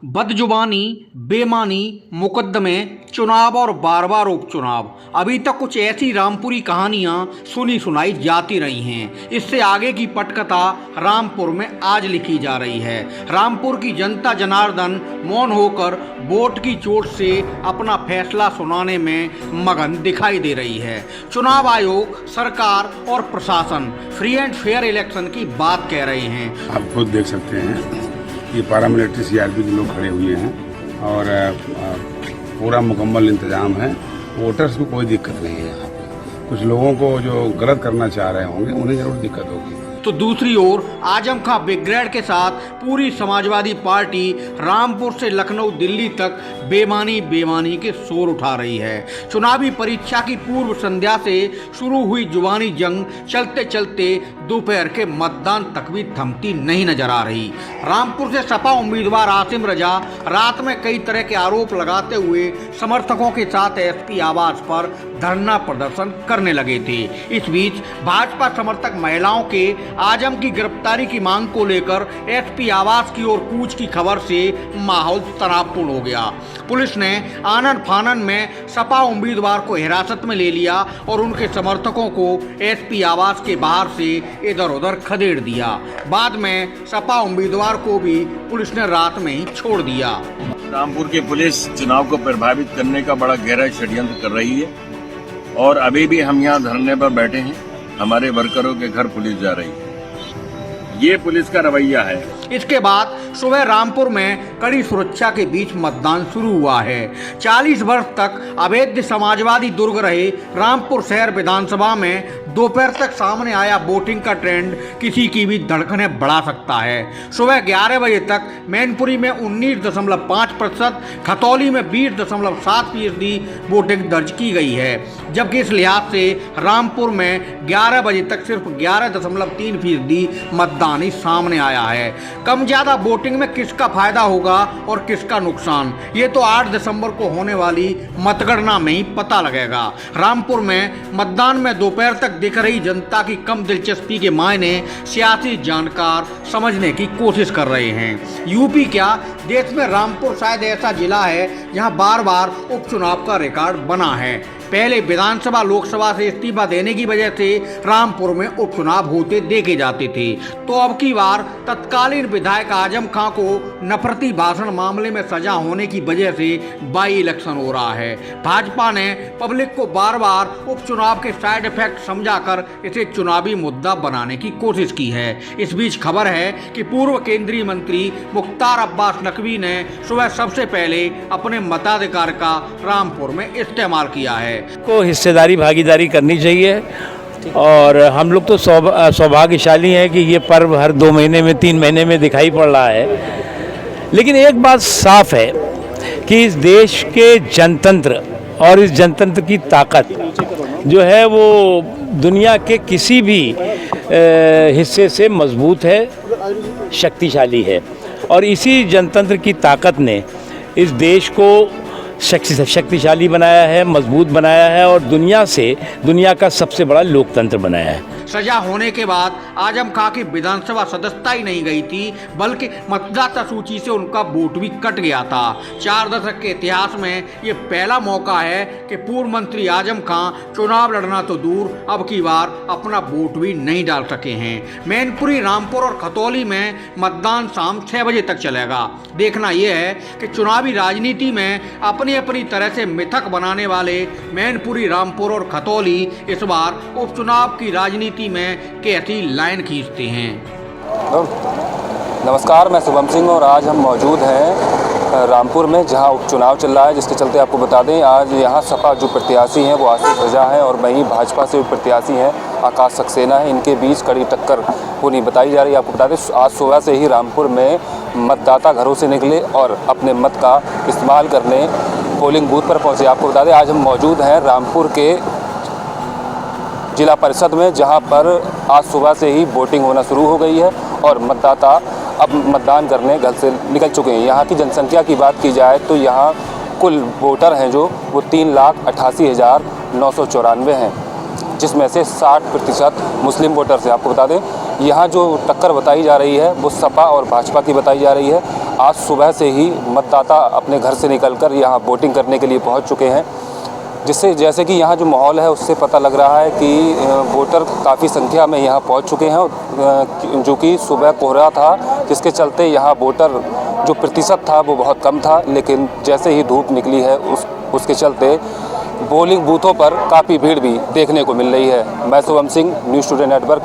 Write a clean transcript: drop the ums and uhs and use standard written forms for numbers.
बदजुबानी, बेमानी, मुकदमे, चुनाव और बार बार उपचुनाव, अभी तक कुछ ऐसी रामपुरी कहानियां सुनी सुनाई जाती रही हैं। इससे आगे की पटकथा रामपुर में आज लिखी जा रही है। रामपुर की जनता जनार्दन मौन होकर वोट की चोट से अपना फैसला सुनाने में मगन दिखाई दे रही है। चुनाव आयोग, सरकार और प्रशासन फ्री एंड फेयर इलेक्शन की बात कह रहे हैं। आप खुद देख सकते हैं, ये पैरामिलिट्री सीआरपी के लोग खड़े हुए हैं और पूरा मुकम्मल इंतजाम है। वोटर्स को कोई दिक्कत नहीं है। यहाँ पे कुछ लोगों को जो गलत करना चाह रहे होंगे उन्हें जरूर दिक्कत होगी। तो दूसरी ओर आजम खां ब्रिगेड के साथ पूरी समाजवादी पार्टी रामपुर से लखनऊ दिल्ली तक बेमानी के शोर उठा रही है। चुनावी परीक्षा की पूर्व संध्या से शुरू हुई जुबानी जंग चलते चलते दोपहर के मतदान तक भी थमती नहीं नजर आ रही। रामपुर से सपा उम्मीदवार आसिम रजा रात में कई तरह के आरोप लगाते हुए समर्थकों के साथ एसपी आवास पर धरना प्रदर्शन करने लगे थे। इस बीच भाजपा समर्थक महिलाओं के आजम की गिरफ्तारी की मांग को लेकर एसपी आवास की ओर कूच की खबर से माहौल तनावपूर्ण हो गया। पुलिस ने आनन फानन में सपा उम्मीदवार को हिरासत में ले लिया और उनके समर्थकों को एसपी आवास के बाहर से इधर उधर खदेड़ दिया। बाद में सपा उम्मीदवार को भी पुलिस ने रात में ही छोड़ दिया। रामपुर की पुलिस चुनाव को प्रभावित करने का बड़ा गहरा षड्यंत्र कर रही है और अभी भी हम यहाँ धरने पर बैठे हैं। हमारे वर्करों के घर पुलिस जा रही है। ये पुलिस का रवैया है। इसके बाद सुबह रामपुर में कड़ी सुरक्षा के बीच मतदान शुरू हुआ है। 40 वर्ष तक अवैध समाजवादी दुर्ग रहे रामपुर शहर विधानसभा में दोपहर तक सामने आया वोटिंग का ट्रेंड किसी की भी धड़कनें बढ़ा सकता है। सुबह 11 बजे तक मैनपुरी में 19.5%, खतौली में 20.7% वोटिंग दर्ज की गई है, जबकि इस लिहाज से रामपुर में 11 बजे तक सिर्फ 11.3% मतदान ही सामने आया है। कम ज्यादा वोटिंग में किसका फायदा होगा और किसका नुकसान, ये तो 8 दिसंबर को होने वाली मतगणना में ही पता लगेगा। रामपुर में मतदान में दोपहर तक दिख रही जनता की कम दिलचस्पी के मायने सियासी जानकार समझने की कोशिश कर रहे हैं। यूपी क्या, देश में रामपुर शायद ऐसा जिला है जहां बार बार उपचुनाव का रिकॉर्ड बना है। पहले विधानसभा लोकसभा से इस्तीफा देने की वजह से रामपुर में उपचुनाव होते देखे जाते थे, तो अब की बार तत्कालीन विधायक आजम खां को नफरती भाषण मामले में सजा होने की वजह से बाई इलेक्शन हो रहा है। भाजपा ने पब्लिक को बार बार उपचुनाव के साइड इफेक्ट समझाकर इसे चुनावी मुद्दा बनाने की कोशिश की है। इस बीच खबर है कि पूर्व केंद्रीय मंत्री मुख्तार अब्बास नकवी ने सुबह सबसे पहले अपने मताधिकार का रामपुर में इस्तेमाल किया है। को हिस्सेदारी भागीदारी करनी चाहिए और हम लोग तो सौभाग्यशाली हैं कि ये पर्व हर 2 महीने में 3 महीने में दिखाई पड़ रहा है। लेकिन एक बात साफ है कि इस देश के जनतंत्र और इस जनतंत्र की ताकत जो है वो दुनिया के किसी भी हिस्से से मजबूत है, शक्तिशाली है और इसी जनतंत्र की ताकत ने इस देश को शक्तिशाली बनाया है, मजबूत बनाया है और दुनिया का सबसे बड़ा लोकतंत्र बनाया है। सजा होने के बाद आजम खां की विधानसभा सदस्यता ही नहीं गई थी, बल्कि मतदाता सूची से उनका वोट भी कट गया था। 4 दशक के इतिहास में ये पहला मौका है कि पूर्व मंत्री आजम खां चुनाव लड़ना तो दूर, अब की बार अपना वोट भी नहीं डाल सके हैं। मैनपुरी, रामपुर और खतौली में मतदान शाम 6 बजे तक चलेगा। देखना यह है कि चुनावी राजनीति में अपनी तरह से मिथक बनाने वाले मैनपुरी, रामपुर और खतौली इस बार उपचुनाव की राजनीति में कैसी लाइन खींचते हैं। नमस्कार, मैं शुभम सिंह और आज हम मौजूद हैं रामपुर में, जहां उपचुनाव चल रहा है। जिसके चलते आपको बता दें, आज यहां सपा जो प्रत्याशी हैं वो आसिफ रजा है और वहीं भाजपा से प्रत्याशी हैं आकाश सक्सेना है। इनके बीच कड़ी टक्कर होनी बताई जा रही है। आपको बता दें, आज सुबह से ही रामपुर में मतदाता घरों से निकले और अपने मत का इस्तेमाल करने पोलिंग बूथ पर पहुँचे। आपको बता दें, आज हम मौजूद हैं रामपुर के जिला परिषद में, जहां पर आज सुबह से ही वोटिंग होना शुरू हो गई है और मतदाता अब मतदान करने घर से निकल चुके हैं। यहाँ की जनसंख्या की बात की जाए तो यहाँ कुल वोटर हैं जो वो 3,88,994 हैं। जिसमें से 60% मुस्लिम वोटर्स हैं। आपको बता दें यहाँ जो टक्कर बताई जा रही है वो सपा और भाजपा की बताई जा रही है। आज सुबह से ही मतदाता अपने घर से निकलकर यहाँ वोटिंग करने के लिए पहुँच चुके हैं, जिससे जैसे कि यहाँ जो माहौल है उससे पता लग रहा है कि वोटर काफ़ी संख्या में यहाँ पहुँच चुके हैं, जो कि सुबह कोहरा था जिसके चलते यहाँ वोटर जो प्रतिशत था वो बहुत कम था। लेकिन जैसे ही धूप निकली है उसके चलते पोलिंग बूथों पर काफ़ी भीड़ भी देखने को मिल रही है। मैं Shubham Singh, news today network.